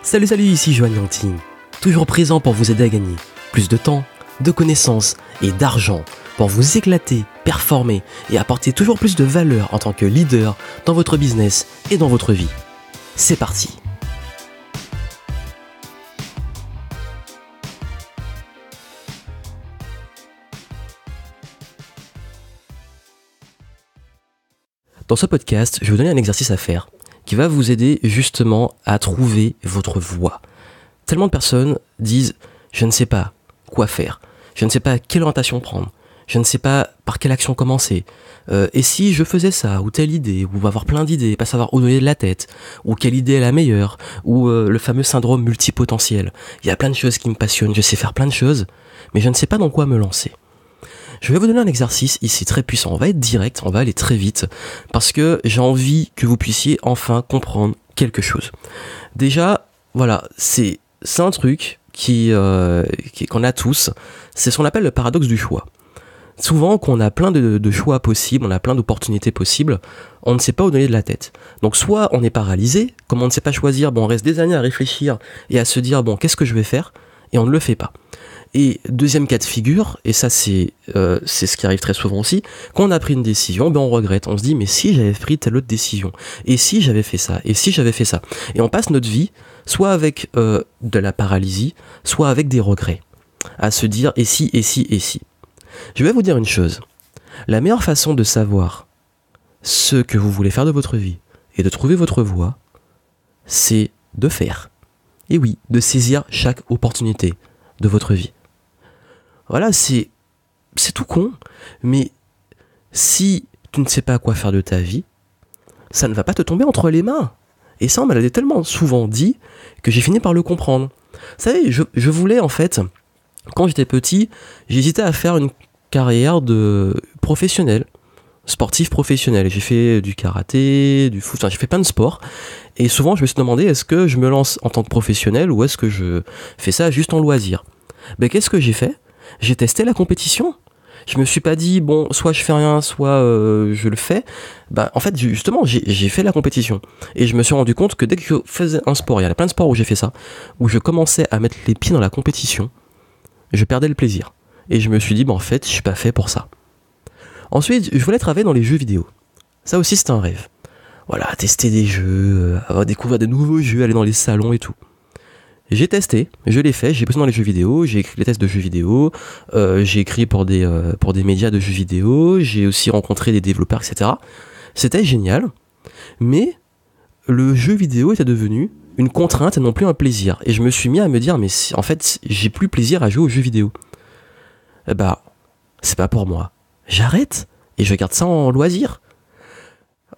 Salut, ici Joanne Yantine, toujours présent pour vous aider à gagner plus de temps, de connaissances et d'argent pour vous éclater, performer et apporter toujours plus de valeur en tant que leader dans votre business et dans votre vie. C'est parti! Dans ce podcast, je vais vous donner un exercice à faire qui va vous aider justement à trouver votre voie. Tellement de personnes disent « je ne sais pas quoi faire, je ne sais pas quelle orientation prendre, je ne sais pas par quelle action commencer, et si je faisais ça, ou telle idée, ou avoir plein d'idées, pas savoir où donner de la tête, ou quelle idée est la meilleure, ou le fameux syndrome multipotentiel. Il y a plein de choses qui me passionnent, je sais faire plein de choses, mais je ne sais pas dans quoi me lancer. » Je vais vous donner un exercice ici très puissant. On va être direct, on va aller très vite parce que j'ai envie que vous puissiez enfin comprendre quelque chose. Déjà, voilà, c'est un truc qu'on a tous. C'est ce qu'on appelle le paradoxe du choix. Souvent, quand on a plein de choix possibles, on a plein d'opportunités possibles, on ne sait pas où donner de la tête. Donc soit on est paralysé, comme on ne sait pas choisir, on reste des années à réfléchir et à se dire qu'est-ce que je vais faire, et on ne le fait pas. Et deuxième cas de figure, et ça c'est ce qui arrive très souvent aussi, quand on a pris une décision, on regrette, on se dit mais si j'avais pris telle autre décision, et si j'avais fait ça, et si j'avais fait ça. Et on passe notre vie soit avec de la paralysie, soit avec des regrets, à se dire et si. Je vais vous dire une chose, la meilleure façon de savoir ce que vous voulez faire de votre vie, et de trouver votre voie, c'est de faire. Et oui, de saisir chaque opportunité de votre vie. Voilà, c'est tout con, mais si tu ne sais pas quoi faire de ta vie, ça ne va pas te tomber entre les mains. Et ça, on me l'a tellement souvent dit que j'ai fini par le comprendre. Vous savez, je voulais en fait, quand j'étais petit, j'hésitais à faire une carrière de professionnel, sportif professionnel. J'ai fait du karaté, du foot, j'ai fait plein de sports. Et souvent, je me suis demandé, est-ce que je me lance en tant que professionnel ou est-ce que je fais ça juste en loisir ? Ben, qu'est-ce que j'ai fait ? J'ai testé la compétition. Je me suis pas dit, soit je fais rien, soit je le fais. En fait, justement, j'ai fait la compétition. Et je me suis rendu compte que dès que je faisais un sport, il y a plein de sports où j'ai fait ça, où je commençais à mettre les pieds dans la compétition, je perdais le plaisir. Et je me suis dit, en fait, je suis pas fait pour ça. Ensuite, je voulais travailler dans les jeux vidéo. Ça aussi, c'était un rêve. Voilà, tester des jeux, découvrir des nouveaux jeux, aller dans les salons et tout. J'ai testé, je l'ai fait, j'ai bossé dans les jeux vidéo, j'ai écrit les tests de jeux vidéo, j'ai écrit pour des médias de jeux vidéo, j'ai aussi rencontré des développeurs, etc. C'était génial, mais le jeu vidéo était devenu une contrainte et non plus un plaisir. Et je me suis mis à me dire, mais en fait, j'ai plus plaisir à jouer aux jeux vidéo. C'est pas pour moi. J'arrête et je garde ça en loisir.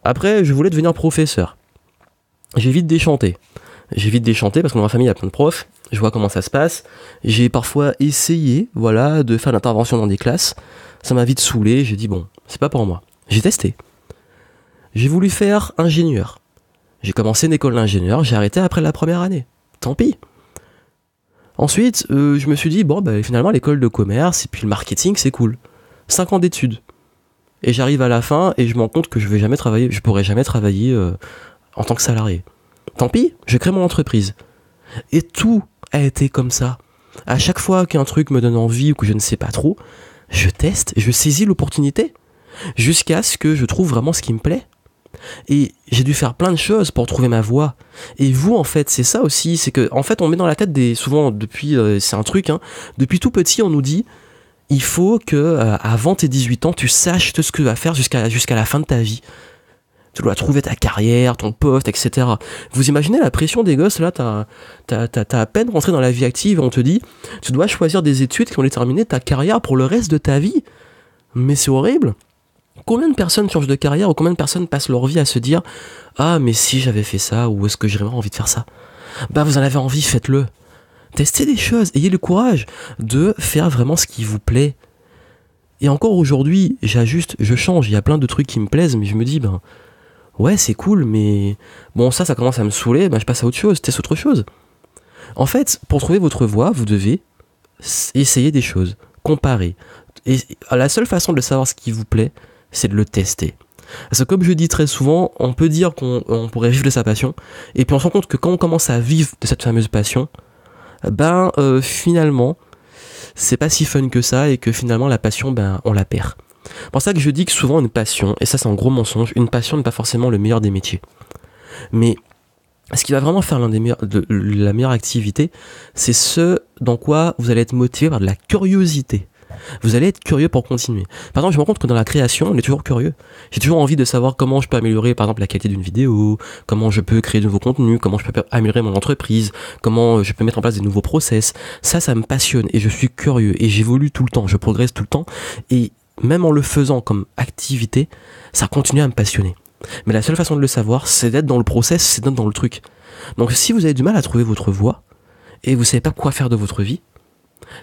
Après, je voulais devenir professeur. J'ai vite déchanté parce que dans ma famille il y a plein de profs, je vois comment ça se passe. J'ai parfois essayé, de faire l'intervention dans des classes. Ça m'a vite saoulé, j'ai dit c'est pas pour moi. J'ai testé. J'ai voulu faire ingénieur. J'ai commencé une école d'ingénieur, j'ai arrêté après la première année. Tant pis. Ensuite, je me suis dit finalement l'école de commerce et puis le marketing c'est cool. 5 ans d'études. Et j'arrive à la fin et je me rends compte que je pourrai jamais travailler en tant que salarié. Tant pis, je crée mon entreprise. Et tout a été comme ça. À chaque fois qu'un truc me donne envie ou que je ne sais pas trop, je teste, je saisis l'opportunité, jusqu'à ce que je trouve vraiment ce qui me plaît. Et j'ai dû faire plein de choses pour trouver ma voie. Et vous, en fait, c'est ça aussi, c'est que, en fait, on met dans la tête souvent, depuis, c'est un truc, depuis tout petit, on nous dit, il faut que, avant tes 18 ans, tu saches tout ce que tu vas faire jusqu'à la fin de ta vie. Tu dois trouver ta carrière, ton poste, etc. Vous imaginez la pression des gosses, là, t'as à peine rentré dans la vie active et on te dit, tu dois choisir des études qui vont déterminer ta carrière pour le reste de ta vie. Mais c'est horrible. Combien de personnes changent de carrière ou combien de personnes passent leur vie à se dire, ah, mais si j'avais fait ça, ou est-ce que j'ai vraiment envie de faire ça ? Vous en avez envie, faites-le. Testez des choses, ayez le courage de faire vraiment ce qui vous plaît. Et encore aujourd'hui, j'ajuste, je change, il y a plein de trucs qui me plaisent, mais je me dis, ouais, c'est cool, mais ça commence à me saouler, je passe à autre chose, teste autre chose. En fait, pour trouver votre voie, vous devez essayer des choses, comparer. Et la seule façon de savoir ce qui vous plaît, c'est de le tester. Parce que comme je dis très souvent, on peut dire qu'on pourrait vivre de sa passion, et puis on se rend compte que quand on commence à vivre de cette fameuse passion, finalement, c'est pas si fun que ça, et que finalement la passion, on la perd. C'est pour ça que je dis que souvent une passion, et ça c'est un gros mensonge, une passion n'est pas forcément le meilleur des métiers. Mais ce qui va vraiment faire la meilleure activité, c'est ce dans quoi vous allez être motivé par de la curiosité. Vous allez être curieux pour continuer. Par exemple, je me rends compte que dans la création, on est toujours curieux. J'ai toujours envie de savoir comment je peux améliorer, par exemple, la qualité d'une vidéo, comment je peux créer de nouveaux contenus, comment je peux améliorer mon entreprise, comment je peux mettre en place des nouveaux process. Ça me passionne et je suis curieux et j'évolue tout le temps, je progresse tout le temps et même en le faisant comme activité, ça continue à me passionner. Mais la seule façon de le savoir, c'est d'être dans le process, c'est d'être dans le truc. Donc si vous avez du mal à trouver votre voie et vous savez pas quoi faire de votre vie,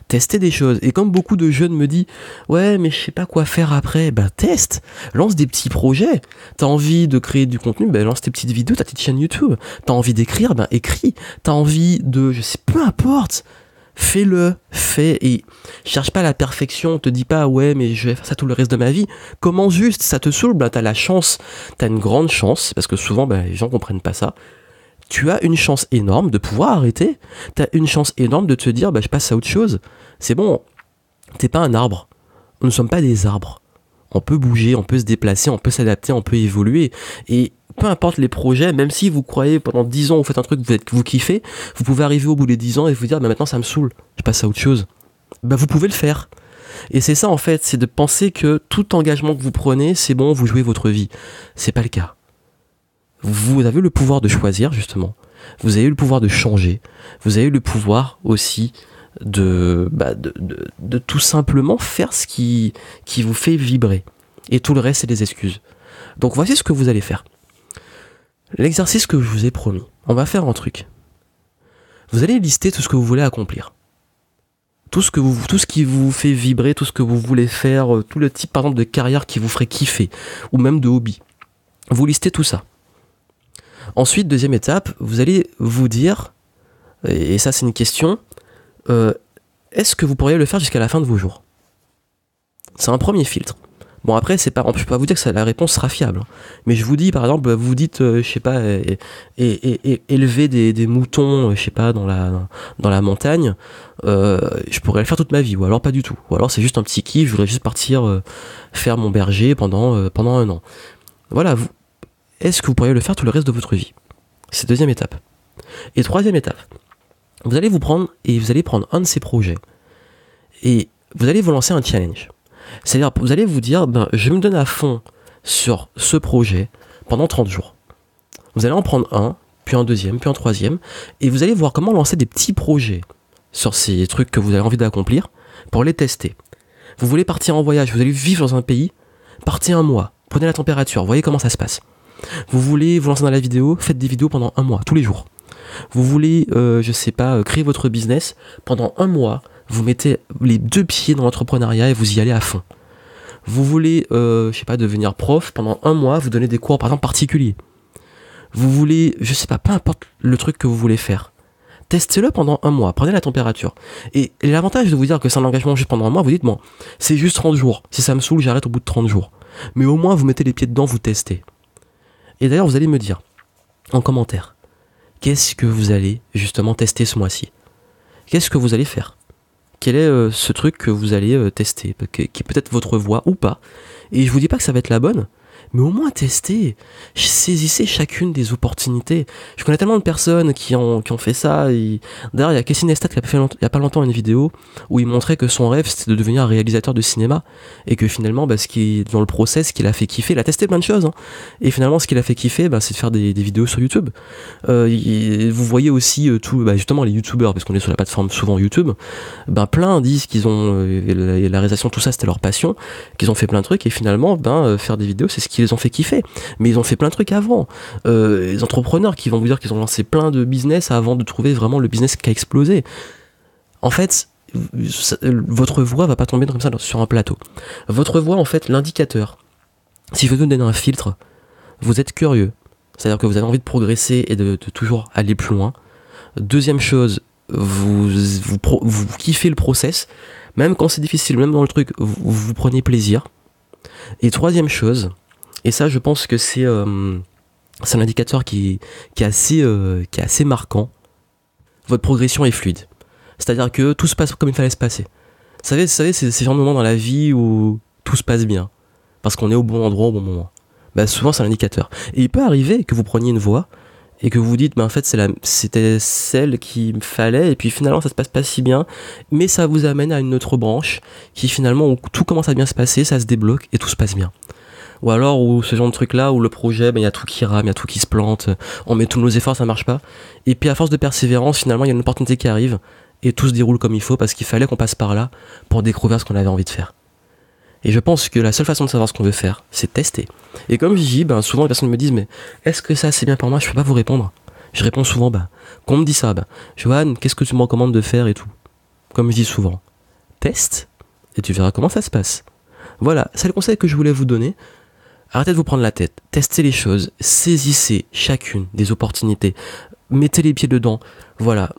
testez des choses. Et comme beaucoup de jeunes me disent ouais mais je sais pas quoi faire après, teste, lance des petits projets. T'as envie de créer du contenu, lance tes petites vidéos, ta petite chaîne YouTube. T'as envie d'écrire, écris. T'as envie de, peu importe, fais-le, et cherche pas la perfection, te dis pas ouais mais je vais faire ça tout le reste de ma vie. Comment juste, ça te saoule, t'as la chance, t'as une grande chance, parce que souvent les gens comprennent pas ça. Tu as une chance énorme de pouvoir arrêter. T'as une chance énorme de te dire, je passe à autre chose. C'est bon, t'es pas un arbre. Nous ne sommes pas des arbres. On peut bouger, on peut se déplacer, on peut s'adapter, on peut évoluer. Et peu importe les projets, même si vous croyez pendant 10 ans, vous faites un truc, vous kiffez, vous pouvez arriver au bout des 10 ans et vous dire, maintenant ça me saoule, je passe à autre chose. Vous pouvez le faire. Et c'est ça en fait, c'est de penser que tout engagement que vous prenez, c'est bon, vous jouez votre vie. C'est pas le cas. Vous avez le pouvoir de choisir, justement. Vous avez le pouvoir de changer. Vous avez le pouvoir aussi de tout simplement faire ce qui vous fait vibrer. Et tout le reste, c'est des excuses. Donc voici ce que vous allez faire. L'exercice que je vous ai promis. On va faire un truc. Vous allez lister tout ce que vous voulez accomplir. Tout ce qui vous fait vibrer, tout ce que vous voulez faire, tout le type, par exemple, de carrière qui vous ferait kiffer, ou même de hobby. Vous listez tout ça. Ensuite, deuxième étape, vous allez vous dire, et ça c'est une question, est-ce que vous pourriez le faire jusqu'à la fin de vos jours ? C'est un premier filtre. Bon après, je peux pas vous dire que la réponse sera fiable, mais je vous dis par exemple, vous dites, élever des moutons, dans la montagne, je pourrais le faire toute ma vie, ou alors pas du tout, ou alors c'est juste un petit kiff, je voudrais juste partir faire mon berger pendant 1 an. Voilà. Est-ce que vous pourriez le faire tout le reste de votre vie ? C'est deuxième étape. Et troisième étape, vous allez prendre un de ces projets et vous allez vous lancer un challenge. C'est-à-dire, vous allez vous dire, je me donne à fond sur ce projet pendant 30 jours. Vous allez en prendre un, puis un deuxième, puis un troisième, et vous allez voir comment lancer des petits projets sur ces trucs que vous avez envie d'accomplir pour les tester. Vous voulez partir en voyage, vous allez vivre dans un pays, partez 1 mois, prenez la température, voyez comment ça se passe. Vous voulez vous lancer dans la vidéo, faites des vidéos pendant 1 mois, tous les jours. Vous voulez, créer votre business, pendant 1 mois, vous mettez les 2 pieds dans l'entrepreneuriat et vous y allez à fond. Vous voulez, devenir prof, pendant 1 mois, vous donnez des cours, par exemple, particuliers. Vous voulez, peu importe le truc que vous voulez faire. Testez-le pendant 1 mois, prenez la température. Et l'avantage de vous dire que c'est un engagement juste pendant 1 mois, vous dites, c'est juste 30 jours. Si ça me saoule, j'arrête au bout de 30 jours. Mais au moins, vous mettez les pieds dedans, vous testez. Et d'ailleurs, vous allez me dire, en commentaire, qu'est-ce que vous allez justement tester ce mois-ci ? Qu'est-ce que vous allez faire ? Quel est ce truc que vous allez tester, qui est peut-être votre voie ou pas ? Et je vous dis pas que ça va être la bonne, mais au moins testez, saisissez chacune des opportunités. Je connais tellement de personnes qui ont fait ça. D'ailleurs, il y a Casey Neistat qui a fait il y a pas longtemps une vidéo où il montrait que son rêve c'était de devenir un réalisateur de cinéma et que finalement, ce qui est dans le process, ce qu'il a fait kiffer, il a testé plein de choses. Et finalement, ce qu'il a fait kiffer, c'est de faire des vidéos sur YouTube. Vous voyez aussi justement les YouTubeurs, parce qu'on est sur la plateforme souvent YouTube. Plein disent qu'ils ont la réalisation, tout ça, c'était leur passion, qu'ils ont fait plein de trucs et finalement, faire des vidéos, c'est ce qui les ont fait kiffer. Mais ils ont fait plein de trucs avant. Les entrepreneurs qui vont vous dire qu'ils ont lancé plein de business avant de trouver vraiment le business qui a explosé. En fait, votre voix va pas tomber comme ça sur un plateau. Votre voix, en fait, l'indicateur. Si je veux vous donner un filtre, vous êtes curieux. C'est-à-dire que vous avez envie de progresser et de toujours aller plus loin. Deuxième chose, vous kiffez le process. Même quand c'est difficile, même dans le truc, vous prenez plaisir. Et troisième chose, Et ça, je pense que c'est un indicateur qui est assez marquant. Votre progression est fluide. C'est-à-dire que tout se passe comme il fallait se passer. Vous savez c'est ces genre de moments dans la vie où tout se passe bien. Parce qu'on est au bon endroit au bon moment. Bah, souvent, c'est un indicateur. Et il peut arriver que vous preniez une voie et que vous vous dites, en fait, c'était celle qu'il me fallait, et puis finalement, ça se passe pas si bien, mais ça vous amène à une autre branche qui finalement, où tout commence à bien se passer, ça se débloque et tout se passe bien. Ou alors, où ce genre de truc-là, où le projet, il y a tout qui rame, il y a tout qui se plante, on met tous nos efforts, ça marche pas. Et puis, à force de persévérance, finalement, il y a une opportunité qui arrive, et tout se déroule comme il faut, parce qu'il fallait qu'on passe par là pour découvrir ce qu'on avait envie de faire. Et je pense que la seule façon de savoir ce qu'on veut faire, c'est tester. Et comme je dis, souvent les personnes me disent, mais est-ce que ça c'est bien pour moi? Je peux pas vous répondre. Je réponds souvent, quand on me dit ça, Johan, qu'est-ce que tu me recommandes de faire et tout? Comme je dis souvent, teste et tu verras comment ça se passe. Voilà, c'est le conseil que je voulais vous donner. Arrêtez de vous prendre la tête, testez les choses, saisissez chacune des opportunités, mettez les pieds dedans, voilà.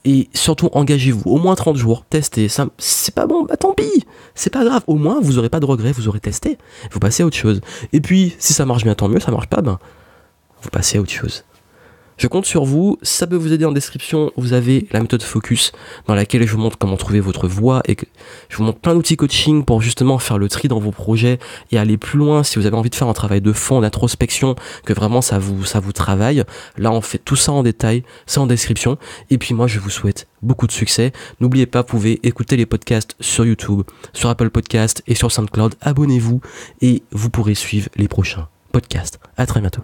Et surtout, engagez-vous. Au moins 30 jours, testez. Ça, c'est pas bon, tant pis. C'est pas grave. Au moins, vous aurez pas de regrets, vous aurez testé. Vous passez à autre chose. Et puis, si ça marche bien, tant mieux. Ça marche pas, vous passez à autre chose. Je compte sur vous, ça peut vous aider. En description, vous avez la méthode Focus dans laquelle je vous montre comment trouver votre voie et que je vous montre plein d'outils coaching pour justement faire le tri dans vos projets et aller plus loin si vous avez envie de faire un travail de fond, d'introspection, que vraiment ça vous travaille. Là, on fait tout ça en détail, c'est en description. Et puis moi, je vous souhaite beaucoup de succès. N'oubliez pas, vous pouvez écouter les podcasts sur YouTube, sur Apple Podcasts et sur SoundCloud. Abonnez-vous et vous pourrez suivre les prochains podcasts. À très bientôt.